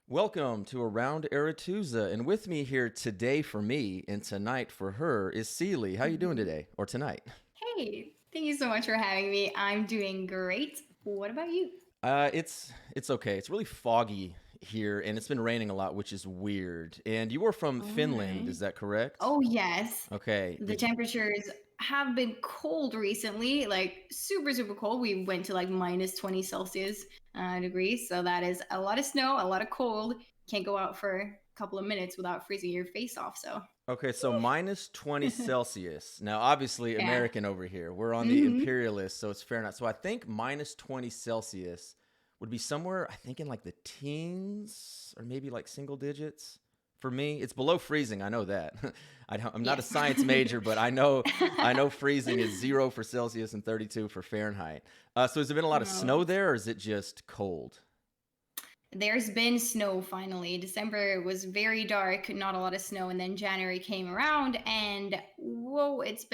Welcome to Around Aretuza, and with me here today for me and tonight for her is Ceely. How you doing Mhm. today or tonight? Hey, thank you so much for having me. I'm doing great. What about you? It's okay. It's really foggy here, and it's been raining a lot, which is weird. And you were from All Finland, right. is that correct? Oh, yes. Okay. The Did you? temperatures have been cold recently, like super, super cold. We went to like minus 20 Celsius degrees. So that is a lot of snow, a lot of cold. Can't go out for a couple of minutes without freezing your face off. So, Okay, so minus 20 Celsius. Now, obviously, yeah. American over here. We're on the hmm imperialist, so it's Fahrenheit. So I think minus 20 Celsius would be somewhere, I think, in like the teens or maybe like single digits. For me, it's below freezing. I know that. I'm not a Yes. science major, but I know freezing is 0 for Celsius and 32 for Fahrenheit. So has there been a lot of No. snow there, or is it just cold? There's been snow finally. December was very dark, not a lot of snow, and then January came around, and whoa, it's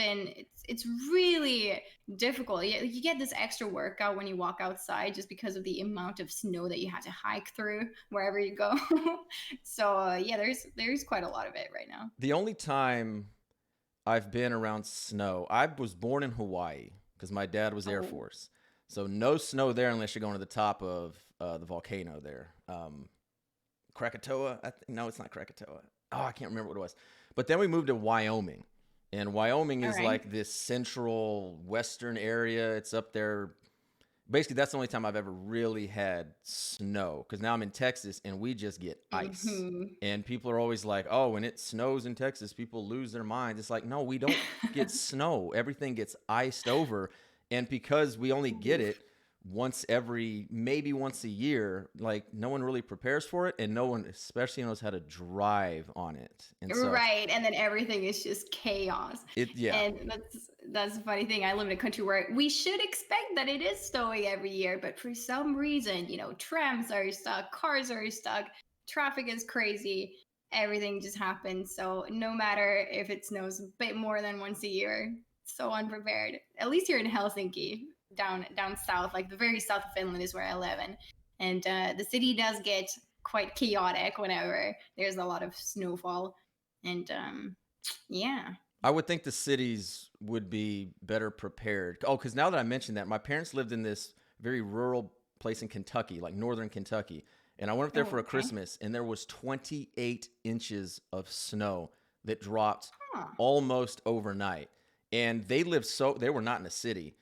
really difficult. You get this extra workout when you walk outside just because of the amount of snow that you have to hike through wherever you go. So yeah, there's quite a lot of it right now. The only time I've been around snow. I was born in Hawaii because my dad was Air Oh, Force. So no snow there unless you're going to the top of the volcano there. Krakatoa? No, it's not Krakatoa. Oh, I can't remember what it was. But then we moved to Wyoming. And Wyoming all is right. like this central western area. It's up there. Basically, that's the only time I've ever really had snow because now I'm in Texas and we just get ice. hmm And people are always like, oh, when it snows in Texas, people lose their minds. It's like, no, we don't get snow. Everything gets iced over. And because we only get Oof. it maybe once a year, like no one really prepares for it and no one especially knows how to drive on it. And so Right, and then everything is just chaos. yeah. And that's the funny thing. I live in a country where we should expect that it is snowing every year, but for some reason, trams are stuck, cars are stuck, traffic is crazy, everything just happens. So no matter if it snows a bit more than once a year, so unprepared. At least here in Helsinki, down south, like the very south of Finland is where I live in, and the city does get quite chaotic whenever there's a lot of snowfall and yeah. I would think the cities would be better prepared. Oh, because now that I mentioned that, my parents lived in this very rural place in Kentucky, like northern Kentucky. And I went up there for Oh, a okay. Christmas, and there was 28 inches of snow that dropped Huh. almost overnight. And they were not in a city.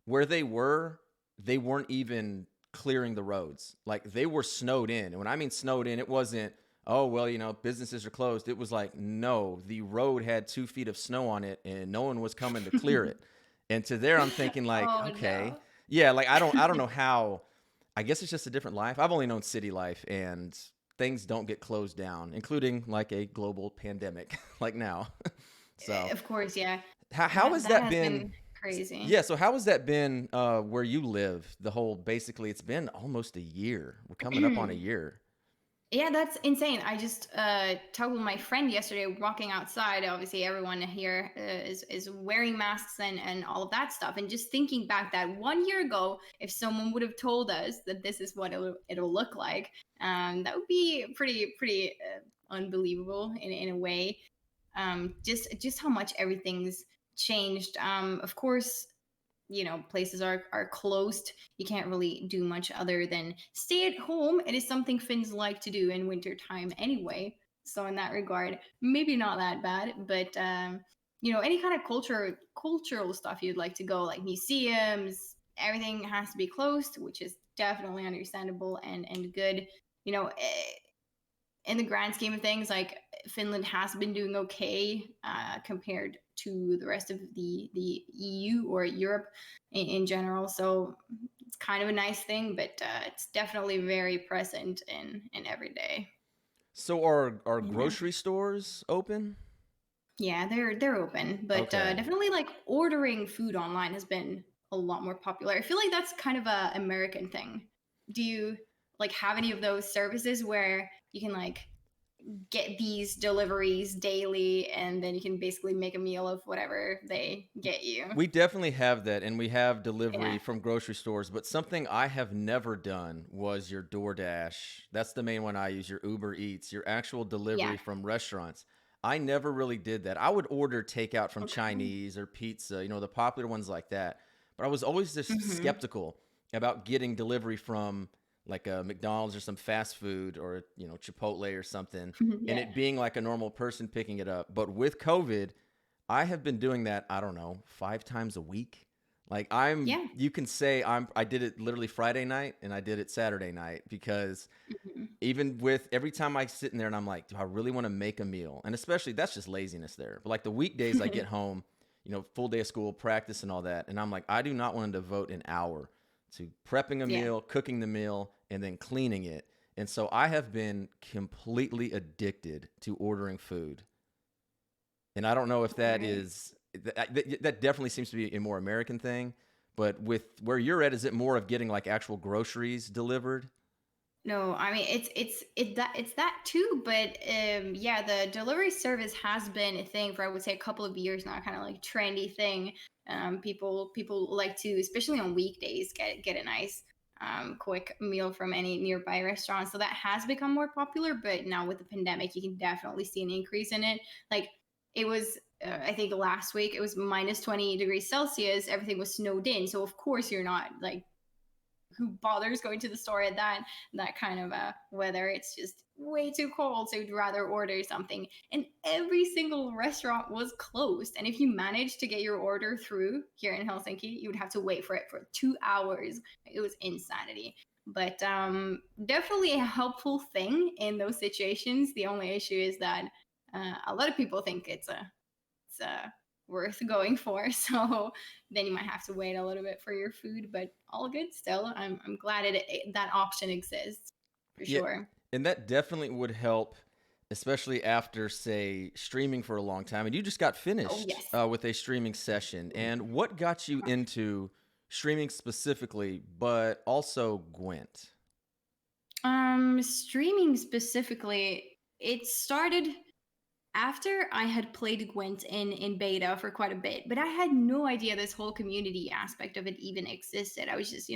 Where they weren't even clearing the roads. Like they were snowed in. And when I mean snowed in, it wasn't, oh, well, businesses are closed. It was like, no, the road had 2 feet of snow on it and no one was coming to clear it. And to there, I'm thinking like, Oh okay, no. yeah, like I don't know how. I guess it's just a different life. I've only known city life, and things don't get closed down, including like a global pandemic like now. So, Of course, yeah. how That has that that has been? been crazy. Yeah, so how has that been where you live? The whole basically, it's been almost a year. We're coming up on a year. Yeah, that's insane. I just talked with my friend yesterday walking outside. Obviously, everyone here is wearing masks and all of that stuff. And just thinking back that 1 year ago, if someone would have told us that this is what it'll look like, that would be pretty unbelievable in a way. Just how much everything's changed. Of course, places are closed. You can't really do much other than stay at home. It is something Finns like to do in winter time anyway, so in that regard, maybe not that bad. But any kind of cultural stuff you'd like to go, like museums, everything has to be closed, which is definitely understandable and good. In the grand scheme of things, like Finland has been doing okay compared to the rest of the EU or Europe in general. So it's kind of a nice thing, but it's definitely very present in every day. So are Yeah, grocery stores open? yeah, they're open, but Okay. definitely like ordering food online has been a lot more popular. I feel like that's kind of a American thing. Do you like have any of those services where you can like get these deliveries daily, and then you can basically make a meal of whatever they get you. We definitely have that, and we have delivery Yeah. from grocery stores. But something I have never done was your DoorDash. That's the main one I use, your Uber Eats, your actual Yeah. delivery from restaurants. I never really did that. I would order takeout from Okay. Chinese or pizza, the popular ones like that. But I was always just Hmm. skeptical about getting delivery from like a McDonald's or some fast food or, Chipotle or something, and Yeah. it being like a normal person picking it up. But with COVID, I have been doing that, I don't know, 5 times a week. Like Yeah. you can say I did it literally Friday night and I did it Saturday night because Hmm. even with every time I sit in there and I'm like, do I really want to make a meal? And especially that's just laziness there. But like the weekdays I get home, full day of school, practice and all that. And I'm like, I do not want to devote an hour to prepping a Yeah. meal, cooking the meal, and then cleaning it. And so I have been completely addicted to ordering food. And I don't know if All that right. is that definitely seems to be a more American thing. But with where you're at, is it more of getting like actual groceries delivered? No, I mean it's that too, but yeah, the delivery service has been a thing for, I would say, a couple of years now, kind of like trendy thing. People like to, especially on weekdays, get a nice quick meal from any nearby restaurant. So that has become more popular, but now with the pandemic, you can definitely see an increase in it. Like it was I think last week it was minus 20 degrees Celsius, everything was snowed in. So of course you're not like, who bothers going to the store at that kind of weather? It's just way too cold, so you'd rather order something. And every single restaurant was closed. And if you managed to get your order through here in Helsinki, you would have to wait for it for 2 hours. It was insanity. But definitely a helpful thing in those situations. The only issue is that a lot of people think it's worth going for. So then you might have to wait a little bit for your food, but all good still. I'm glad that option exists for Yeah, sure. and that definitely would help, especially after, say, streaming for a long time. And you just got Oh finished yes. with a streaming session. And what got you into streaming specifically, but also Gwent? Streaming specifically, it started after I had played Gwent in beta for quite a bit, but I had no idea this whole community aspect of it even existed. I was just,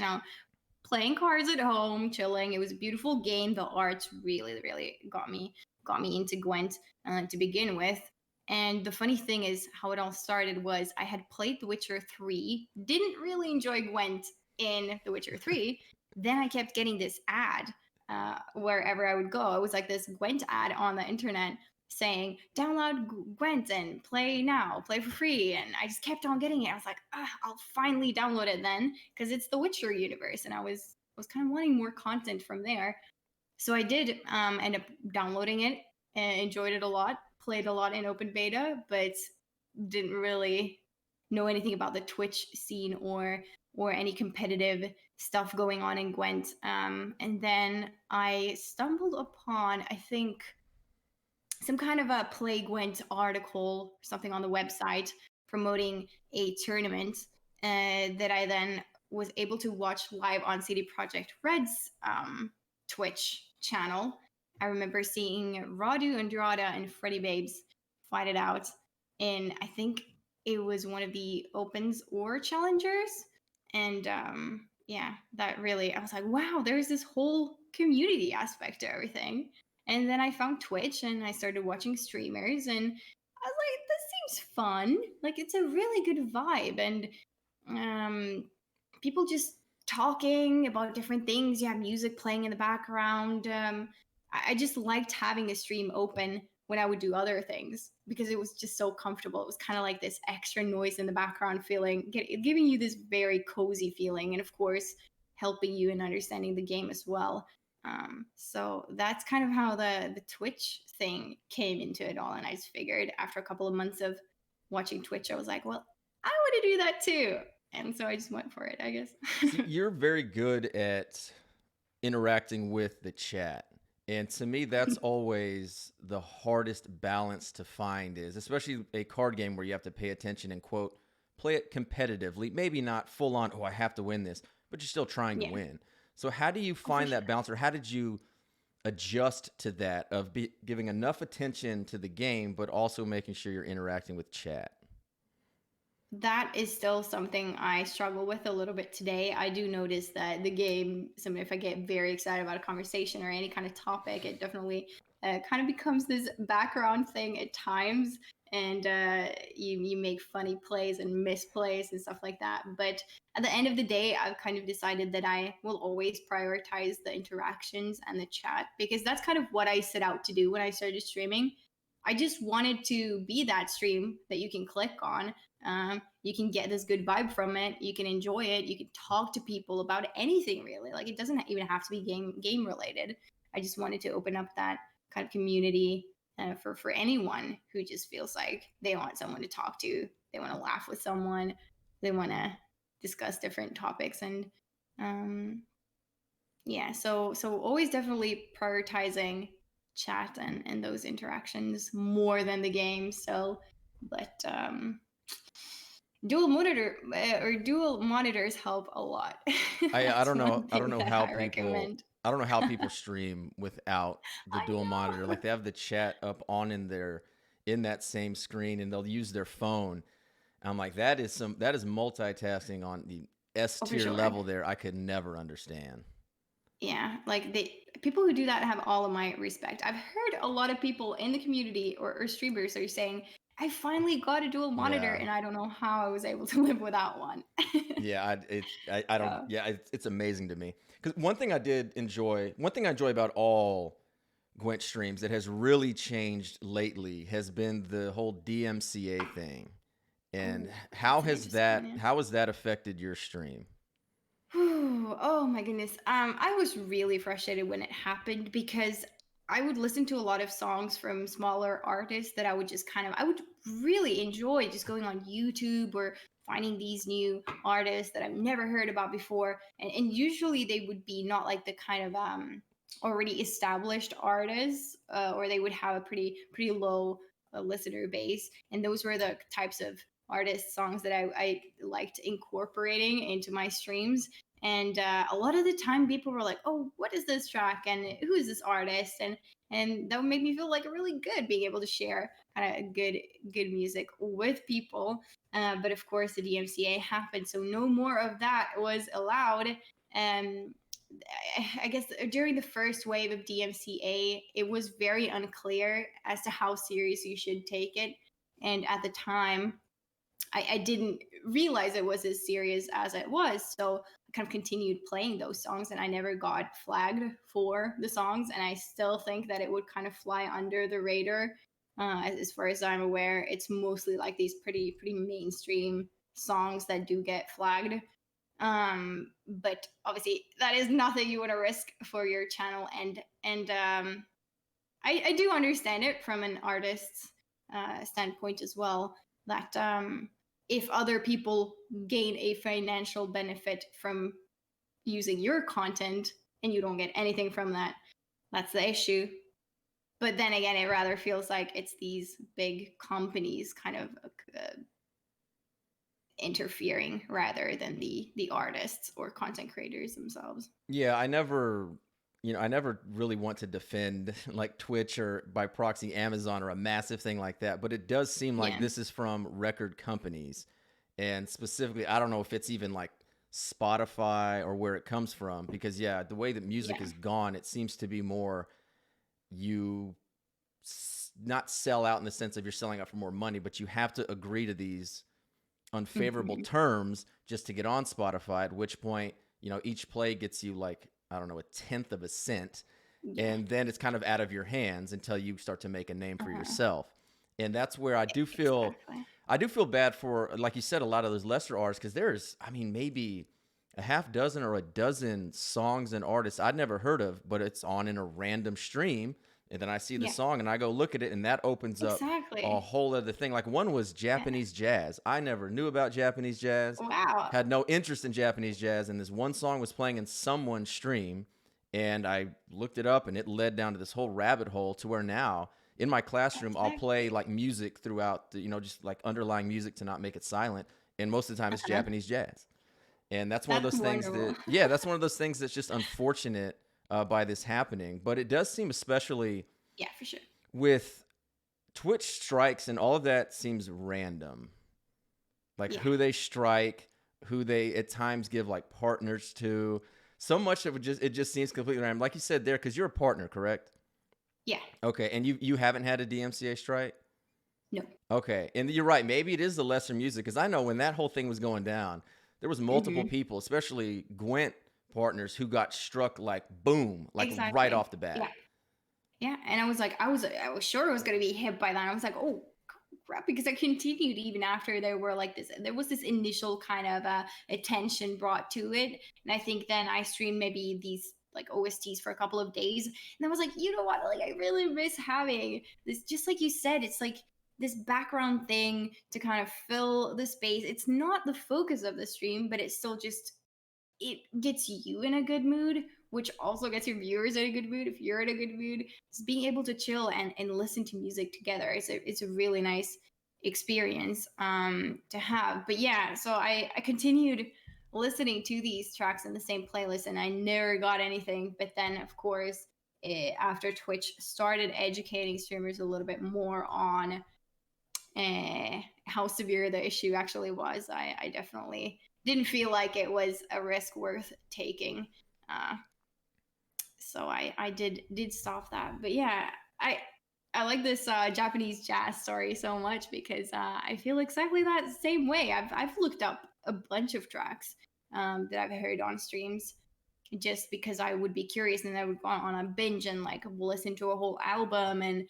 playing cards at home, chilling. It was a beautiful game. The arts really, really got me into Gwent to begin with. And the funny thing is, how it all started was I had played The Witcher 3, didn't really enjoy Gwent in The Witcher 3. Then I kept getting this ad wherever I would go. It was like this Gwent ad on the internet saying, download Gwent and play now, play for free. And I just kept on getting it. I was like, I'll finally download it then, because it's the Witcher universe. And I was kind of wanting more content from there. So I did end up downloading it and enjoyed it a lot, played a lot in open beta, but didn't really know anything about the Twitch scene or any competitive stuff going on in Gwent. And then I stumbled upon, I think, some kind of a Play Gwent article, something on the website promoting a tournament that I then was able to watch live on CD Projekt Red's Twitch channel. I remember seeing Radu Andrada and Freddy Babes fight it out, and I think it was one of the opens or challengers. And yeah, that really, I was like, wow, there's this whole community aspect to everything. And then I found Twitch and I started watching streamers, and I was like, this seems fun. Like it's a really good vibe, and um people just talking about different things. You have music playing in the background. I just liked having a stream open when I would do other things because it was just so comfortable. It was kind of like this extra noise in the background feeling, giving you this very cozy feeling, and of course, helping you in understanding the game as well. So that's kind of how the Twitch thing came into it all. And I just figured after a couple of months of watching Twitch, I was like, well, I want to do that too. And so I just went for it, I guess. See, you're very good at interacting with the chat. And to me, that's always the hardest balance to find is, especially a card game where you have to pay attention and quote, play it competitively. Maybe not full on, oh, I have to win this, but you're still trying to Yeah. win. So how do you Oh, for find sure. that balance or how did you adjust to that of giving enough attention to the game, but also making sure you're interacting with chat? That is still something I struggle with a little bit today. I do notice that the game, if I get very excited about a conversation or any kind of topic, it definitely kind of becomes this background thing at times. And you make funny plays and misplays and stuff like that. But at the end of the day, I've kind of decided that I will always prioritize the interactions and the chat, because that's kind of what I set out to do when I started streaming. I just wanted to be that stream that you can click on. You can get this good vibe from it. You can enjoy it. You can talk to people about anything really. Like, it doesn't even have to be game related. I just wanted to open up that kind of community for anyone who just feels like they want someone to talk to. They want to laugh with someone. They want to discuss different topics. And um, yeah, so always definitely prioritizing chat and those interactions more than the game. So, but dual monitors help a lot. I That's don't know. one I don't thing know that how I people. recommend. I don't know how people stream without the I dual monitor. know. Like they have the chat up on in that same screen, and they'll use their phone. I'm like, that is multitasking on the S Oh, for tier sure. level there. I could never understand. Yeah, like people who do that have all of my respect. I've heard a lot of people in the community or streamers are saying, I finally got a dual monitor Yeah. and I don't know how I was able to live without one. Yeah, I don't. So, Yeah, it's amazing to me because one thing I enjoy about all Gwent streams that has really changed lately has been the whole DMCA thing. And oh, that's an interesting one. Yeah. how has that affected your stream? Whew, oh my goodness. I was really frustrated when it happened because I would listen to a lot of songs from smaller artists that I would really enjoy just going on YouTube or finding these new artists that I've never heard about before. And usually they would be not like the kind of already established artists, or they would have a pretty low listener base. And those were the types of artist songs that I liked incorporating into my streams. And a lot of the time people were like, oh, what is this track and who is this artist? And that would make me feel like really good being able to share kind of good music with people. But of course the DMCA happened, so no more of that was allowed. um, I guess during the first wave of DMCA, it was very unclear as to how serious you should take it. And at the time, I didn't realize it was as serious as it was. So I kind of continued playing those songs and I never got flagged for the songs. And I still think that it would kind of fly under the radar. As far as I'm aware, it's mostly like these pretty mainstream songs that do get flagged. But obviously that is nothing you want to risk for your channel. And I do understand it from an artist's standpoint as well, that if other people gain a financial benefit from using your content and you don't get anything from that, that's the issue. But then again, it rather feels like it's these big companies kind of interfering rather than the artists or content creators themselves. Yeah, I never really want to defend like Twitch or by proxy Amazon or a massive thing like that, but it does seem like Yeah. this is from record companies. And specifically, I don't know if it's even like Spotify or where it comes from because yeah, the way that music Yeah. is gone, it seems to be more you not sell out in the sense of you're selling out for more money, but you have to agree to these unfavorable Hmm. terms just to get on Spotify, at which point, each play gets you like, I don't know, a tenth of a cent. Yeah. And then it's kind of out of your hands until you start to make a name for Uh-huh. yourself. And that's where Exactly. I do feel bad for, like you said, a lot of those lesser artists, because there's, I mean, maybe a half dozen or a dozen songs and artists I'd never heard of, but it's on in a random stream. And then I see the Yeah. song and I go look at it, and that opens up a Exactly. whole other thing. Like one was Yeah. Japanese jazz. I never knew about Japanese jazz, Wow. had no interest in Japanese jazz, and this one song was playing in someone's stream, and I looked it up, and it led down to this whole rabbit hole to where now in my classroom I'll play Exactly. like music throughout the, just like underlying music to not make it silent, and most of the time it's Uh-huh. Japanese jazz. And that's one of That's those things wonderful. that, yeah, that's one of those things that's just unfortunate by this happening, but it does seem, especially Yeah, for sure. with Twitch strikes and all of that, seems random. Like Yeah. who they strike, who they at times give like partners to. So much of it just seems completely random. Like you said there, because you're a partner, correct? Yeah. Okay, and you haven't had a DMCA strike? No. Okay, and you're right. Maybe it is the lesser music, because I know when that whole thing was going down, there was multiple Hmm. people, especially Gwent partners, who got struck like boom, like right Exactly. off the bat. Yeah. Yeah. And I was like, I was sure I was gonna be hit by that. I was like, oh crap, because I continued even after there was this initial kind of attention brought to it. And I think then I streamed maybe these like OSTs for a couple of days. And I was like, you know what? Like I really miss having this, just like you said, it's like this background thing to kind of fill the space. It's not the focus of the stream, but it's still just it gets you in a good mood, which also gets your viewers in a good mood if you're in a good mood. Just being able to chill and listen to music together, it's a really nice experience to have. But yeah, so I continued listening to these tracks in the same playlist, and I never got anything. But then, of course, after Twitch started educating streamers a little bit more on how severe the issue actually was, I definitely didn't feel like it was a risk worth taking. Uh, so I did stop that. But yeah, I I like this Japanese jazz story so much because I feel exactly that same way. I've looked up a bunch of tracks that I've heard on streams just because I would be curious, and I would go on a binge and like listen to a whole album and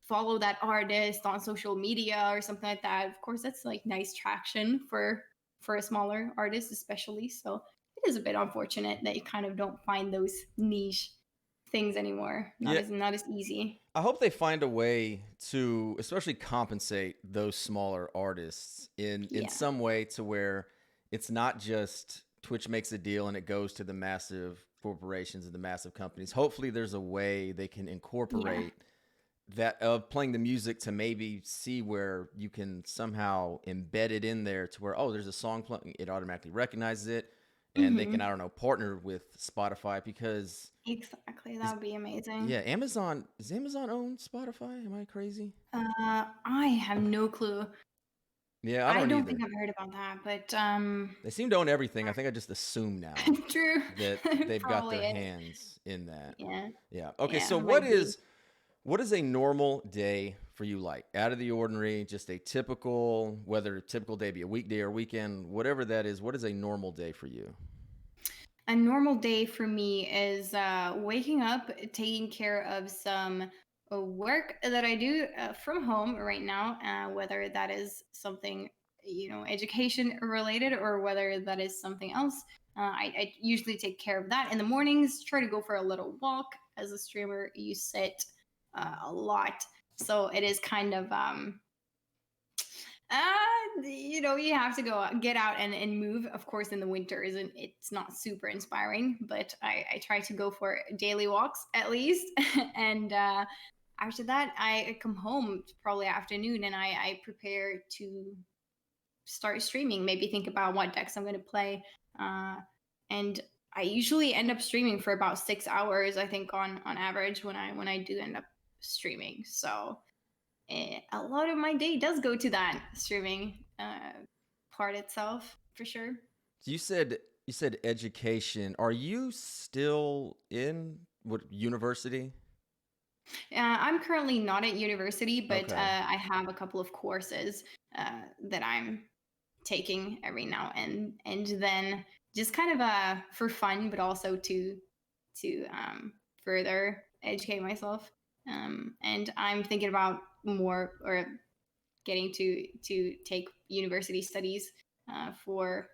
follow that artist on social media or something like that. Of course, that's like nice traction for a smaller artist, especially. So it is a bit unfortunate that you kind of don't find those niche things anymore. Yeah, Not as easy. I hope they find a way to especially compensate those smaller artists in Yeah. some way, to where it's not just Twitch makes a deal and it goes to the massive corporations and the massive companies. Hopefully there's a way they can Yeah. incorporate that of playing the music, to maybe see where you can somehow embed it in there, to where, oh, there's a song playing, it automatically recognizes it, and they can, I Hmm. don't know, partner with Spotify. Because Exactly. That is would be amazing. yeah, Amazon, does Amazon own Spotify? Am I crazy? I have no clue. Yeah, I I don't don't think either. I've heard about that, but They seem to own everything. I think I just assume now true. that they've got Probably their is. hands in that. Yeah. Yeah. Okay, Yeah, so it might be. what is a normal day for you like? Out of the ordinary, just a typical, whether a typical day be a weekday or weekend, whatever that is, what is a normal day for you? A normal day for me is waking up, taking care of some work that I do from home right now, whether that is something, education related, or whether that is something else. I usually take care of that in the mornings, try to go for a little walk. As a streamer, you sit a lot. So it is kind of you have to go get out and move. Of course, in the winter, isn't it's not super inspiring, but I try to go for daily walks at least. And after that, I come home probably afternoon, and I prepare to start streaming. Maybe think about what decks I'm going to play, uh, and I usually end up streaming for about 6 hours. I think on average when I do end up streaming. So a lot of my day does go to that streaming part itself for sure. So you said education. Are you still in what university? I'm currently not at university, but Okay. I have a couple of courses that I'm taking every now and then, just kind of for fun, but also to further educate myself. And I'm thinking about more or getting to take university studies for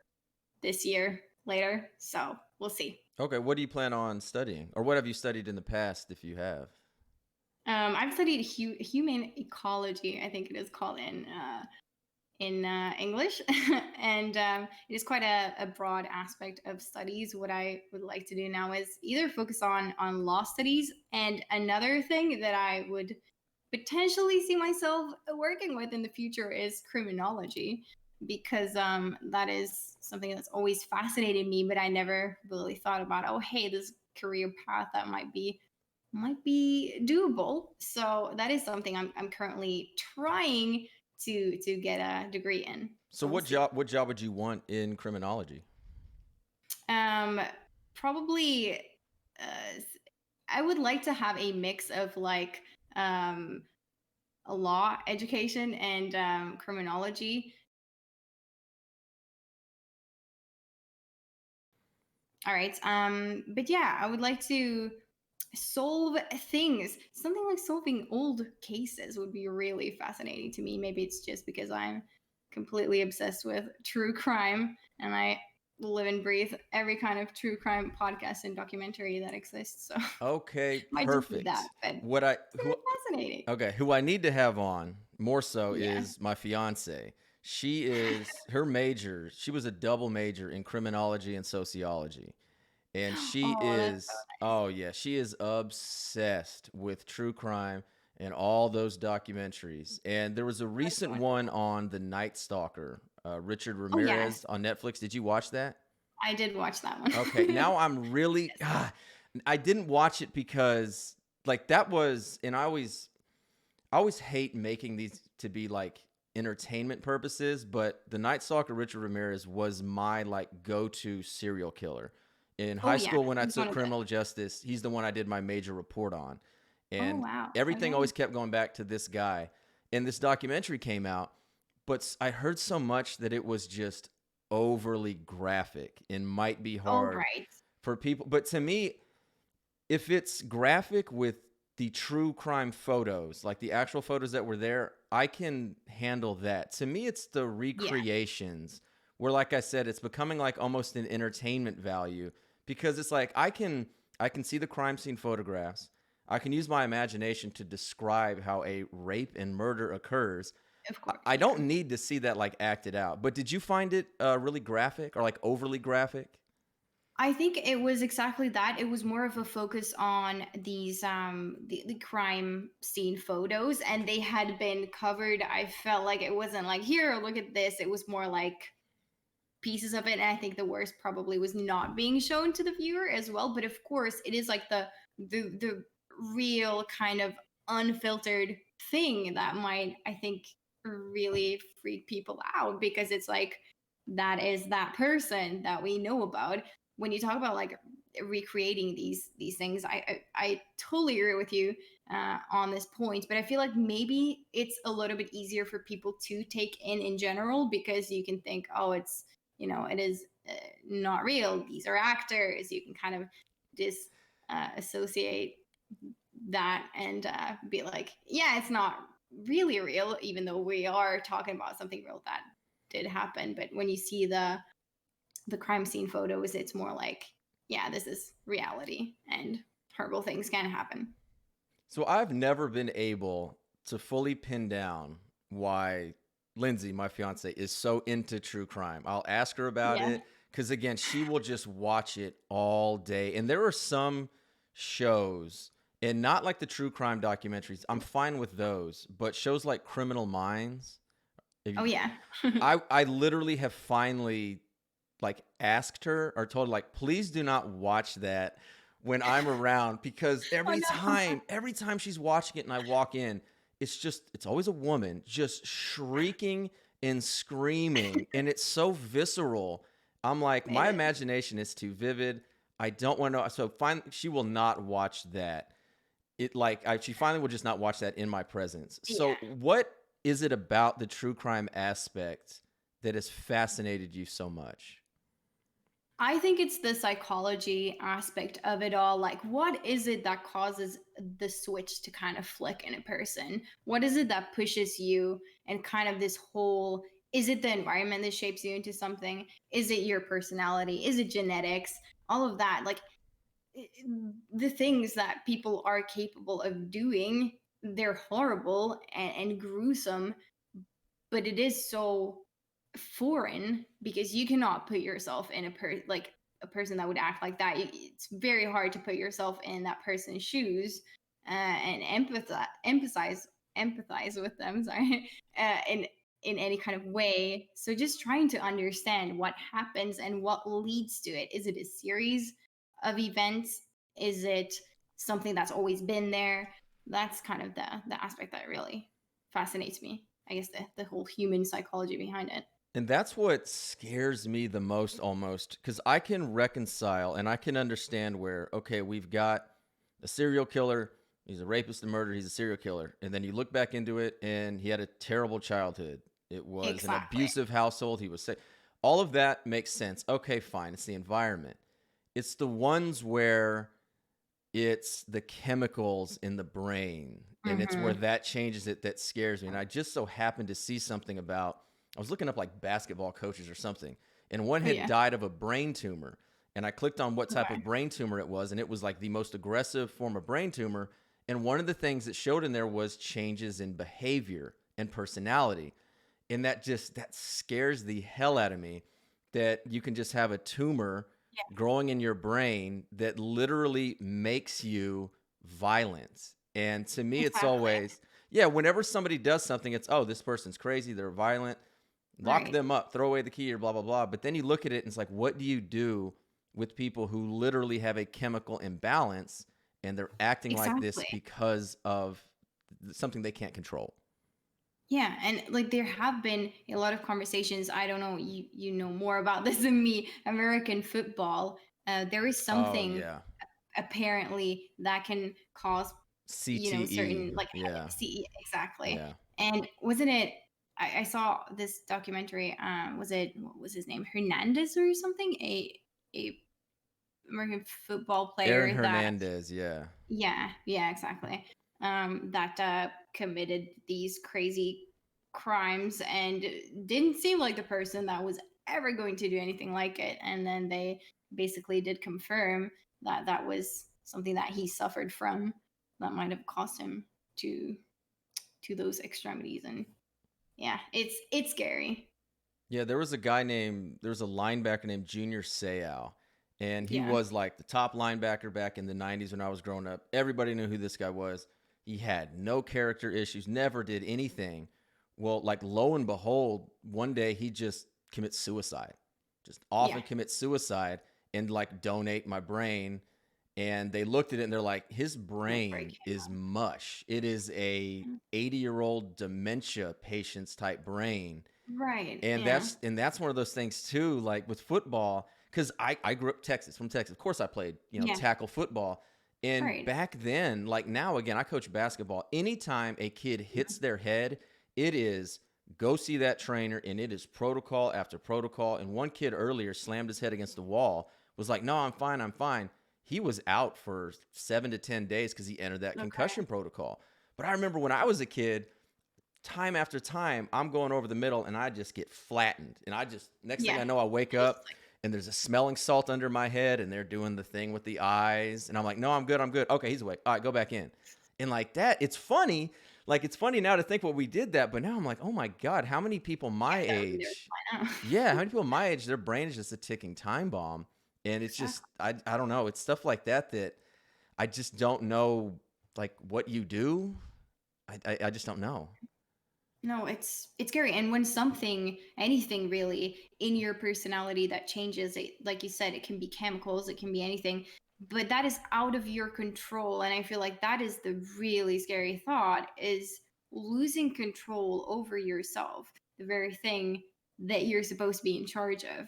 this year later. So we'll see. Okay, what do you plan on studying? Or what have you studied in the past, if you have? I've studied human ecology, I think it is called in English, and it is quite a broad aspect of studies. What I would like to do now is either focus on law studies, and another thing that I would potentially see myself working with in the future is criminology. because that is something that's always fascinated me, but I never really thought about, oh hey, this career path that might be doable. So that is something I'm currently trying to get a degree in. So So we'll see. what job would you want in criminology? Um, Probably, I would like to have a mix of like um, a law education and criminology. All right. But yeah, I would like to solve things. Something like solving old cases would be really fascinating to me. Maybe it's just because I'm completely obsessed with true crime and I live and breathe every kind of true crime podcast and documentary that exists. So Okay, might just be that, perfect. but What I it's who very fascinating. Okay, who I need to have on more so Yeah. is my fiance. She is her major. She was a double major in criminology and sociology. And she Oh, that's so is, oh yeah, she is obsessed with true crime and all those documentaries. And there was a nice. recent Watch one that. on the Night Stalker, Richard Oh yes, Ramirez on Netflix. Did you watch that? I did watch that one. Okay, now I'm really, Yes. I didn't watch it because like that was, and I always hate making these to be like entertainment purposes, but the Night Stalker Richard Ramirez was my like go-to serial killer. In Oh high yeah, school when I he's one took of the. criminal justice, he's the one I did my major report on. Oh And wow. everything Okay. always kept going back to this guy. And this documentary came out, but I heard so much that it was just overly graphic and might be Oh hard right. for people. But to me, if it's graphic with the true crime photos, like the actual photos that were there, I can handle that. To me, it's the Yeah. recreations where, like I said, it's becoming like almost an entertainment value because it's like I can see the crime scene photographs. I can use my imagination to describe how a rape and murder occurs. Of course. I Yeah. don't need to see that like acted out. But did you find it really graphic or like overly graphic? I think it was exactly that. It was more of a focus on these the crime scene photos, and they had been covered. I felt like it wasn't like, here, look at this. It was more like pieces of it, and I think the worst probably was not being shown to the viewer as well. But of course, it is like the real kind of unfiltered thing that might, I think, really freak people out, because it's like that is that person that we know about. When you talk about like recreating these things, I totally agree with you on this point. But I feel like maybe it's a little bit easier for people to take in general, because you can think, oh, it's, it is not real, these are actors. You can kind of just associate that and be like, yeah, it's not really real, even though we are talking about something real that did happen. But when you see the crime scene photos, it's more like, yeah, this is reality and horrible things can happen. So I've never been able to fully pin down why Lindsay, my fiance, is so into true crime. I'll ask her about Yeah. it because, again, she will just watch it all day. And there are some shows, and not like the true crime documentaries. I'm fine with those, but shows like Criminal Minds. If Oh you, yeah. I literally have finally like asked her or told her like, please do not watch that when I'm around because Oh no. every time she's watching it and I walk in, it's always a woman just shrieking and screaming and it's so visceral. I'm like, It my is. imagination is too vivid. I don't want to know. So finally, she will not watch that. She finally will just not watch that in my presence. So Yeah. what is it about the true crime aspect that has fascinated you so much? I think it's the psychology aspect of it all. Like, what is it that causes the switch to kind of flick in a person? What is it that pushes you? And kind of this whole, is it the environment that shapes you into something? Is it your personality? Is it genetics? All of that. Like, the things that people are capable of doing, they're horrible and gruesome, but it is so foreign because you cannot put yourself in like a person that would act like that. It's very hard to put yourself in that person's shoes and empathize with them. Sorry, and in any kind of way. So just trying to understand what happens and what leads to it. Is it a series of events? Is it something that's always been there? That's kind of the aspect that really fascinates me. I guess the whole human psychology behind it. And that's what scares me the most, almost, because I can reconcile and I can understand where, okay, we've got a serial killer, he's a rapist and murderer, he's a serial killer. And then you look back into it and he had a terrible childhood. It was an Exactly. abusive household. He was sick. All of that makes sense. Okay, fine. It's the environment. It's the ones where it's the chemicals in the brain and it's where Hmm. that changes it that scares me. And I just so happened to see something about, I was looking up like basketball coaches or something, and one Oh had yeah. died of a brain tumor. And I clicked on what type of Okay. brain tumor it was, and it was like the most aggressive form of brain tumor. And one of the things that showed in there was changes in behavior and personality. And that scares the hell out of me, that you can just have a tumor Yeah. growing in your brain that literally makes you violent. And to me, it's Exactly. always, yeah, whenever somebody does something, it's, oh, this person's crazy, they're violent, lock Right. them up, throw away the key, or blah, blah, blah. But then you look at it and it's like, what do you do with people who literally have a chemical imbalance and they're acting like this Exactly. because of something they can't control? Yeah, and like there have been a lot of conversations. I don't know, you know more about this than me. American football. There is Oh, something yeah. apparently that can cause, CTE. certain like Yeah. CE exactly. Yeah. And wasn't it? I saw this documentary. Was it, what was his name? Hernandez or something? A American football Aaron player that, Hernandez. Yeah. yeah, yeah, exactly. That committed these crazy crimes and didn't seem like the person that was ever going to do anything like it. And then they basically did confirm that that was something that he suffered from that might have caused him to those extremities. And yeah, it's scary. Yeah, there was a linebacker named Junior Seau, and he Yeah, was like the top linebacker back in the 90s when I was growing up. Everybody knew who this guy was. He had no character issues, never did anything. Well, like lo and behold, one day he just commits suicide. Just yeah, often commits suicide and like donate my brain. And they looked at it and they're like, his that's very brain is mush. It is a common. 80-year-old dementia patient's type brain. Right, And yeah, that's one of those things too, like with football, because I grew up Texas, from Texas. Of course I played, yeah, tackle football. And right, back then, like now again, I coach basketball. Anytime a kid hits their head, it is go see that trainer, and it is protocol after protocol. And one kid earlier slammed his head against the wall, was like, no, I'm fine, I'm fine. He was out for 7 to 10 days because he entered that okay, concussion protocol. But I remember when I was a kid, time after time, I'm going over the middle and I just get flattened. And I just, next thing yeah. I know, I wake It's up and there's a smelling salt under my head and they're doing the thing with the eyes. And I'm like, no, I'm good. I'm good. Okay, he's awake. All right, go back in. And like that, it's funny. Like, it's funny now to think what we did that. But now I'm like, oh my God, how many people my that would be there age, by now. yeah, how many people my age, their brain is just a ticking time bomb. And it's just, Exactly. I don't know. It's stuff like that that I just don't know, like what you do. I just don't know. No, it's scary. And when something, anything really in your personality that changes, it, like you said, it can be chemicals, it can be anything, but that is out of your control. And I feel like that is the really scary thought, is losing control over yourself, the very thing that you're supposed to be in charge of.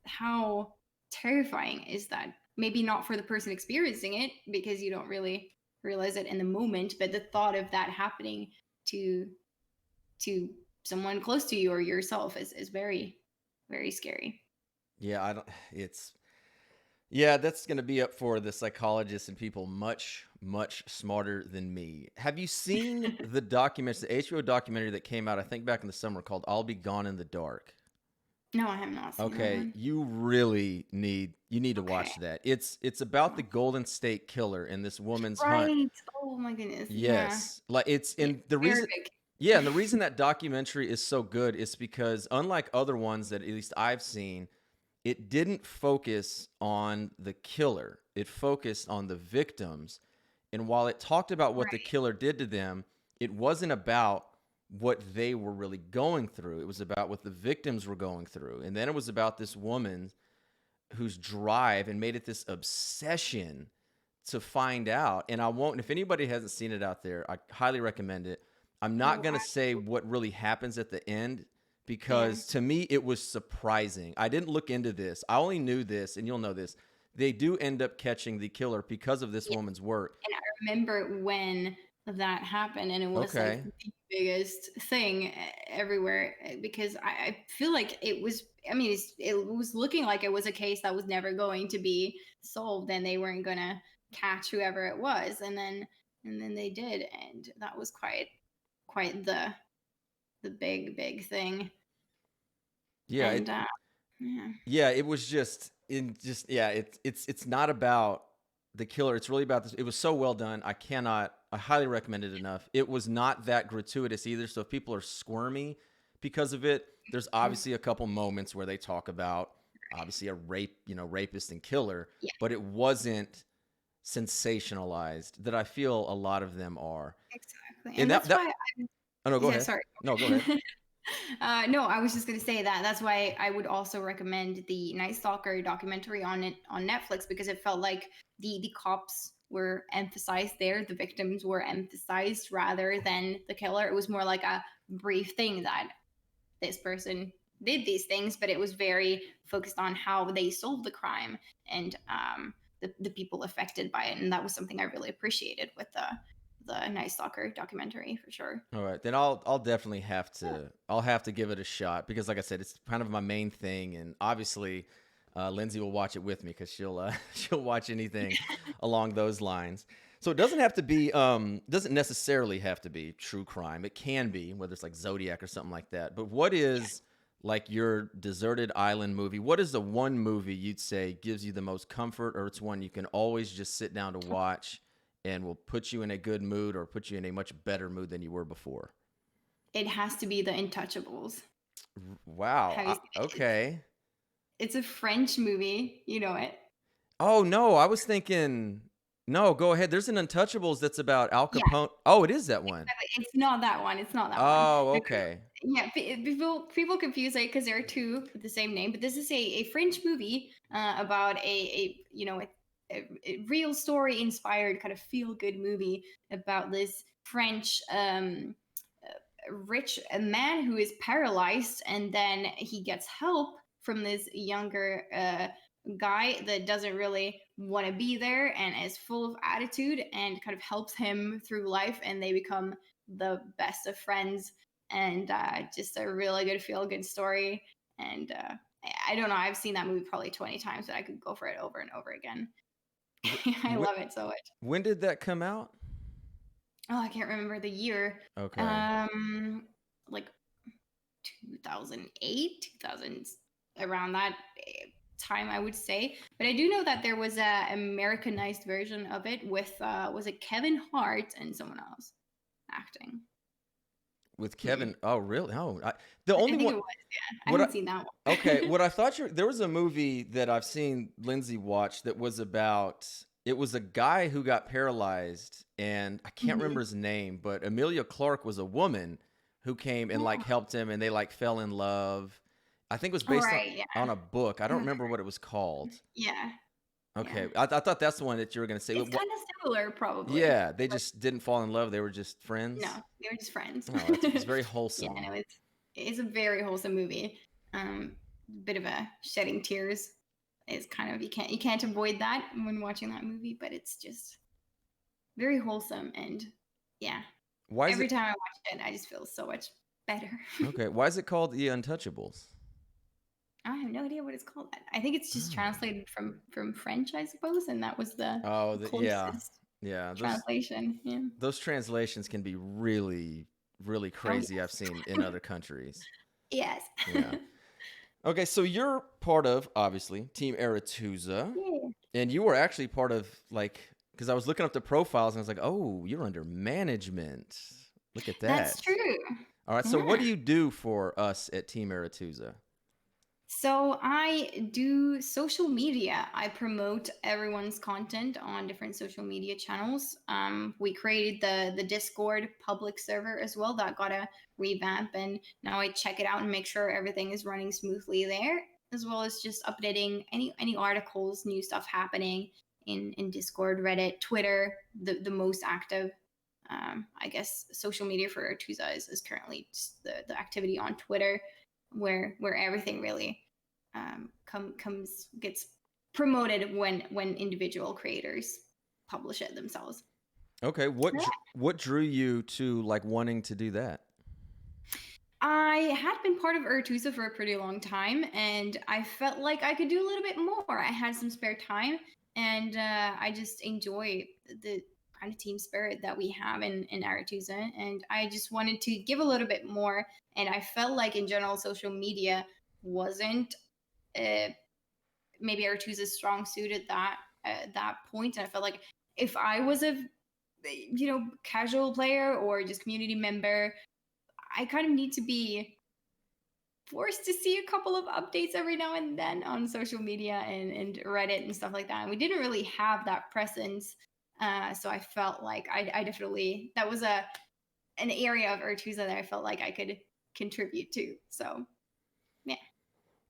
How terrifying is that? Maybe not for the person experiencing it because you don't really realize it in the moment, but the thought of that happening to to someone close to you or yourself is very, very scary. Yeah, I don't, it's, yeah, that's going to be up for the psychologists and people much, much smarter than me. Have you seen the documentary, the HBO documentary that came out, I think back in the summer, called I'll Be Gone in the Dark? No, I have not seen that Okay, one. you really need to Okay. watch that. It's about the Golden State Killer and this woman's hunt. Right. Oh my goodness. Yeah. Yes. Like it's Yeah. in the Very reason, big. yeah, and the reason that documentary is so good is because unlike other ones that at least I've seen, it didn't focus on the killer. It focused on the victims. And while it talked about what the Right. killer did to them, it wasn't about what they were really going through. It was about what the victims were going through. And then it was about this woman whose drive and made it this obsession to find out. And I won't, if anybody hasn't seen it out there, I highly recommend it. I'm not Oh, going to say what really happens at the end yeah. because to me it was surprising. I didn't look into this. I only knew this, and you'll know this. They do end up catching the killer because of this Yeah. woman's work. And I remember when that happened, and it was like Okay. the biggest thing everywhere because I feel like it was. I mean, it was looking like it was a case that was never going to be solved, and they weren't gonna catch whoever it was, and then they did, and that was quite the big thing. Yeah, And yeah, yeah, it was just in just yeah, it's not about the killer. It's really about this. It was so well done. I highly recommend it enough. It was not that gratuitous either. So if people are squirmy because of it, there's obviously a couple moments where they talk about obviously a rapist and killer, yeah, but it wasn't sensationalized that I feel a lot of them are. exactly. And And that's that why. oh no, go Yeah, ahead. sorry. No, go ahead. No, I was just gonna say that. That's why I would also recommend the Night Stalker documentary on Netflix because it felt like the cops were emphasized there, the victims were emphasized rather than the killer. It was more like a brief thing that this person did these things, but it was very focused on how they solved the crime and the people affected by it, and that was something I really appreciated with the Night Stalker documentary for sure. All right, then I'll definitely have to give it a shot because, like I said, it's kind of my main thing, and obviously, Lindsay will watch it with me because she'll she'll watch anything along those lines. So it doesn't necessarily have to be true crime. It can be whether it's like Zodiac or something like that. But what is like your deserted island movie? What is the one movie you'd say gives you the most comfort, or it's one you can always just sit down to watch? And will put you in a good mood or put you in a much better mood than you were before. It has to be the Untouchables. Wow. Have you seen it? Okay. It's a French movie. You know it. Oh no, I was thinking. No, go ahead. There's an Untouchables that's about Al Yeah, Capone. Oh, it is that one. exactly. It's not that one. It's not that one. Oh, No, okay. yeah, people confuse it because there are two with the same name, but this is a French movie about a real story inspired kind of feel good movie about this French rich man who is paralyzed, and then he gets help from this younger guy that doesn't really want to be there and is full of attitude and kind of helps him through life, and they become the best of friends. And just a really good feel good story. And I don't know, I've seen that movie probably 20 times, but I could go for it over and over again. I Wh- love it so much. when did that come out? Oh, I can't remember the year. Okay. Like 2008, 2000, around that time, I would say. But I do know that there was a Americanized version of it with was it Kevin Hart and someone else acting. With Hmm. Kevin. Oh, really? Oh, the I only think one. it was. Yeah, I What I, haven't seen that okay, one. what I thought there was a movie that I've seen Lindsay watch that was about it was a guy who got paralyzed and I can't remember Hmm. his name, but Amelia Clark was a woman who came and like Oh, helped him and they like fell in love. I think it was all based right. Yeah. on a book. I I don't remember. remember what it was called. Yeah. Yeah. Okay, I thought that's the one that you were gonna say. It's kind of similar, probably. Yeah, they But just didn't fall in love. They were just no, friends. they were just friends. Oh, it's very Yeah, wholesome. no, it's a very wholesome movie. Bit of a shedding tears is kind of you can't avoid that when watching that movie, but it's just very wholesome and yeah. Why is Every it time I watch it, I just feel so much better. okay? Why is it called The Untouchables? I have no idea what it's called. I think it's just Oh. translated from French, I suppose, and that was the Oh, yeah, closest yeah. translation. Yeah. Those translations can be really, really Oh crazy. I've seen in yes. other countries. Yes. Yeah. Okay, so you're part of obviously Team Aretuza, Yeah. and you were actually part of like because I was looking up the profiles and I was like, oh, you're under management. Look at That's that. true. All right. So what Yeah. do you do for us at Team Aretuza? So I do social media. I promote everyone's content on different social media channels. We created the Discord public server as well. That got a revamp, and now I check it out and make sure everything is running smoothly there, as well as just updating any articles, new stuff happening in Discord, Reddit, Twitter. The most active, I guess, social media for Artuza is currently just the activity on Twitter, where everything really comes gets promoted when individual creators publish it themselves. Okay, Yeah. what drew you to like wanting to do that? I had been part of Aretuza for a pretty long time, and I felt like I could do a little bit more. I had some spare time, and I just enjoy the kind of team spirit that we have in Aretuza, and I just wanted to give a little bit more. And I felt like, in general, social media wasn't uh, maybe Aretuza's strong suit at that point. And I felt like if I was a casual player or just community member, I kind of need to be forced to see a couple of updates every now and then on social media and Reddit and stuff like that. And we didn't really have that presence. So I felt like I definitely, that was an area of Aretuza that I felt like I could contribute to. So yeah.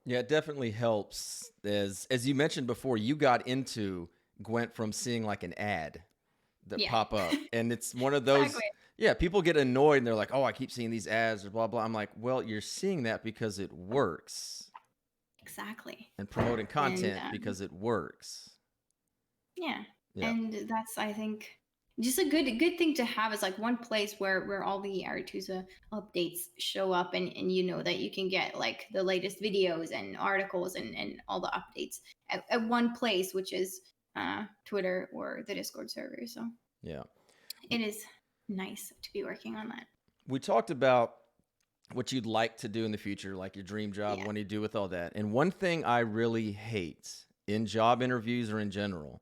Yeah, it definitely helps. As you mentioned before, you got into Gwent from seeing like an ad that Yeah. pop up, and it's one of Exactly. those. Yeah, people get annoyed and they're like, "Oh, I keep seeing these ads or blah blah." I'm like, "Well, you're seeing that because it works, Exactly. and promoting And content because it works." yeah. Yeah, And that's, I think, just a good thing to have is like one place where all the Aretuza updates show up, and you know that you can get like the latest videos and articles and all the updates at one place, which is Twitter or the Discord server. So yeah. it is nice to be working on that. We talked about what you'd like to do in the future, like your dream job, Yeah. what do you do with all that? And one thing I really hate in job interviews or in general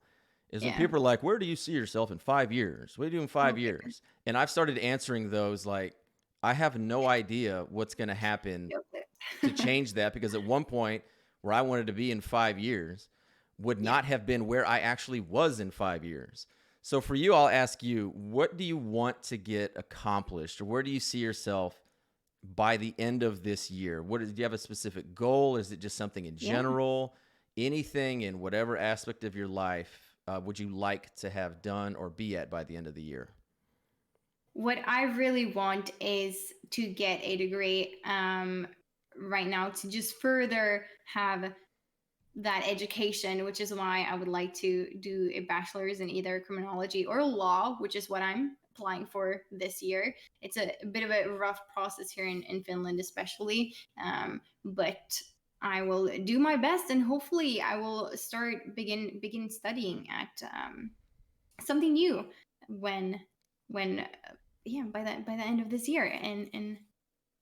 is when Yeah. people are like, "Where do you see yourself in 5 years? What do you do in Oh, 5 years?" And I've started answering those like, I have no idea what's going to happen no to clue. change that, because at one point where I wanted to be in 5 years would Yeah. not have been where I actually was in 5 years. So for you, I'll ask you, what do you want to get accomplished, or where do you see yourself by the end of this year? Do you have a specific goal? Is it just something in Yeah. general? Anything in whatever aspect of your life would you like to have done or be at by the end of the year? What I really want is to get a degree right now to just further have that education, which is why I would like to do a bachelor's in either criminology or law, which is what I'm applying for this year. It's a bit of a rough process here in Finland, especially, but I will do my best, and hopefully I will begin studying at something new when when yeah, by the end of this year in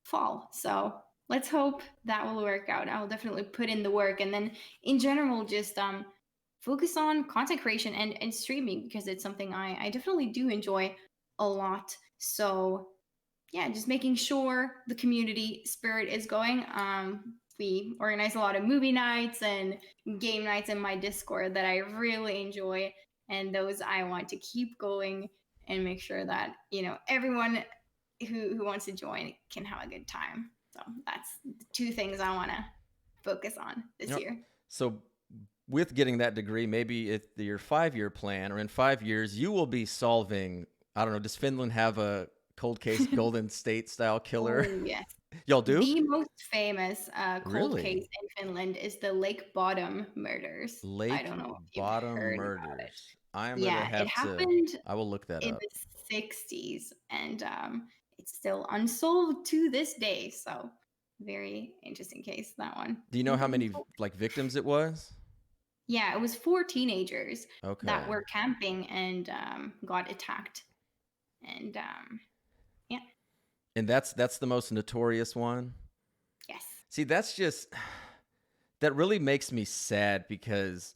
fall. So let's hope that will work out. I'll definitely put in the work, and then in general just focus on content creation and streaming, because it's something I definitely do enjoy a lot. So yeah, just making sure the community spirit is going. We organize a lot of movie nights and game nights in my Discord that I really enjoy, and those I want to keep going and make sure that everyone who wants to join can have a good time. So that's the two things I want to focus on this Yep. year. So with getting that degree, maybe if your 5 year plan, or in 5 years, you will be solving, I don't know, does Finland have a cold case Golden State style killer? Oh yes. Y'all do? The most famous cold case Really? in Finland is the Lake Bottom murders. I Lake don't know if you've Bottom heard about it. Murders. I'm gonna Yeah, it have to. happened I will look that in up. the 60s, and it's still unsolved to this day. So very interesting case, that one. Do you know how many like victims it was? Yeah, it was four teenagers that Okay. were camping and got attacked. And yeah, And that's the most notorious one. yes, See, that's just that really makes me sad, because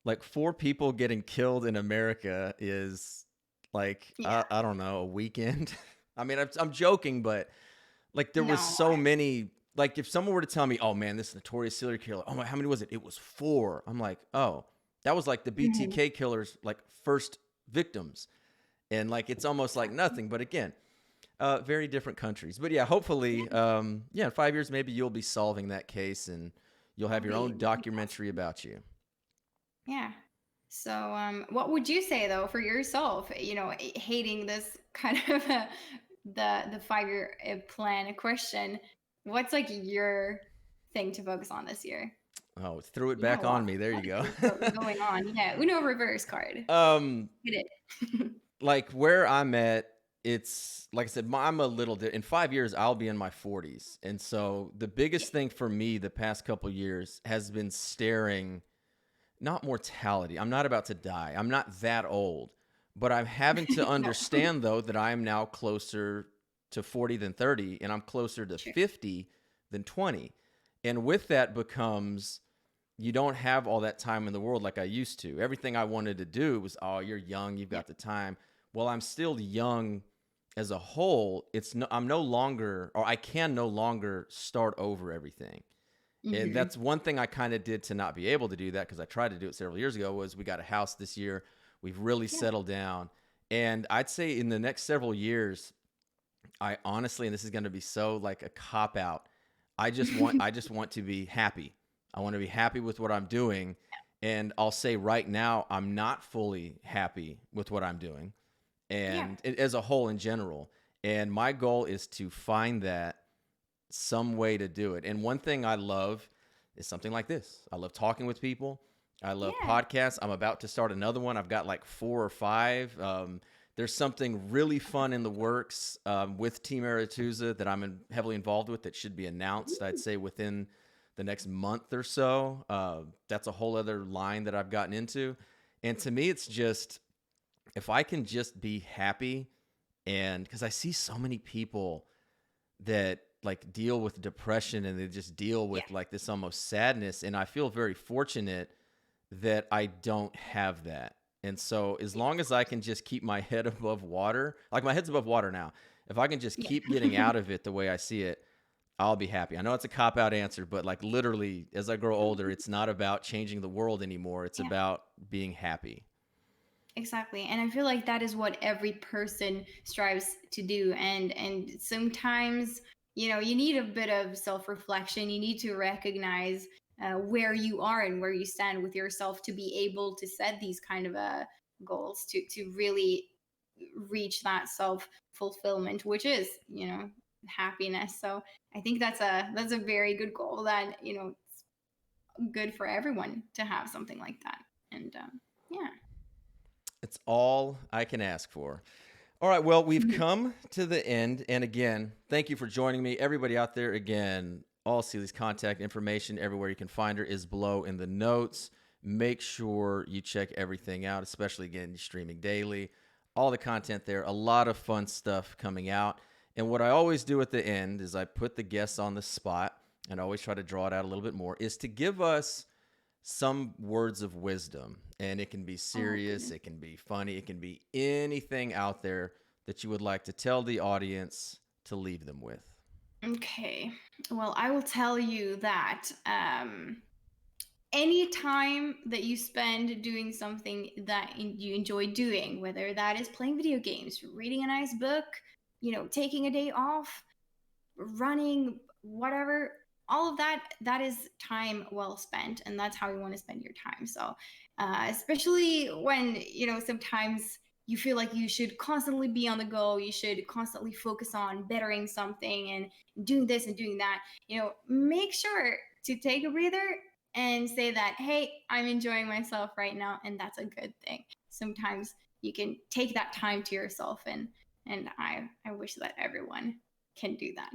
like four people getting killed in America is like yeah, I don't know, a weekend. I mean, I'm joking, but like there was no, so many like if someone were to tell me, oh man, this notorious serial killer, oh my, how many was it? It was 4. I'm like, oh, that was like the Mhm. BTK killer's like first victims. And like, it's almost like nothing. But again, very different countries. But yeah, hopefully, yeah, in 5 years, maybe you'll be solving that case and you'll have your own That'd be documentary awesome. about you. Yeah. So, what would you say though for yourself? Hating this kind of the 5 year plan question. What's like your thing to focus on this year? Oh, threw it You got back on me. a There lot you of go. things going on. Yeah, Uno reverse card. um, Get it. like where I'm at, it's like I said, I'm a little in 5 years, I'll be in my 40s. And so the Yeah. biggest thing for me the past couple years has been staring, not mortality. I'm not about to die. I'm not that old, but I'm having to No. understand though that I am now closer to 40 than 30, and I'm closer to Sure. 50 than 20. And with that becomes you don't have all that time in the world like I used to. Everything I wanted to do was, oh, you're young, you've Yeah. got the time. Well, I'm still young as a whole. I'm no longer, or I can no longer start over everything. And Hmm. that's one thing I kind of did to not be able to do that, because I tried to do it several years ago, was we got a house this year. We've really Yeah. settled down. And I'd say in the next several years, I honestly, and this is going to be so like a cop out, I just want to be happy. I want to be happy with what I'm doing. And I'll say right now, I'm not fully happy with what I'm doing, Yeah. and as a whole in general. And my goal is to find that some way to do it. And one thing I love is something like this. I love talking with people. I love Yeah. podcasts. I'm about to start another one. I've got like 4 or 5. There's something really fun in the works with Team Aretuza that I'm heavily involved with that should be announced, I'd say, within the next month or so. That's a whole other line that I've gotten into. And to me, it's just if I can just be happy, and because I see so many people that like deal with depression and they just deal Yeah. with like this almost sadness, and I feel very fortunate that I don't have that. And so as long as I can just keep my head above water, like my head's above water now, if I can just Yeah. keep getting out of it the way I see it, I'll be happy. I know it's a cop out answer, but like literally as I grow older, it's not about changing the world anymore. It's Yeah. about being happy. Exactly. And I feel like that is what every person strives to do. And sometimes, you need a bit of self-reflection. You need to recognize where you are and where you stand with yourself to be able to set these kind of goals to really reach that self-fulfillment, which is, happiness. So I think that's a very good goal that, it's good for everyone to have something like that. And yeah. It's all I can ask for. All right, well, we've come to the end. And again, thank you for joining me. Everybody out there, again, all Ceely's contact information, everywhere you can find her, is below in the notes. Make sure you check everything out, especially, again, streaming daily. All the content there, a lot of fun stuff coming out. And what I always do at the end is I put the guests on the spot, and I always try to draw it out a little bit more, is to give us some words of wisdom. And it can be Oh serious, goodness. it can be funny, it can be anything out there that you would like to tell the audience to leave them with. Okay. Well, I will tell you that any time that you spend doing something that you enjoy doing, whether that is playing video games, reading a nice book, taking a day off, running, whatever, all of that, that is time well spent. And that's how you want to spend your time. So, especially when, sometimes you feel like you should constantly be on the go, you should constantly focus on bettering something and doing this and doing that, make sure to take a breather and say that, hey, I'm enjoying myself right now. And that's a good thing. Sometimes you can take that time to yourself, and I wish that everyone can do that.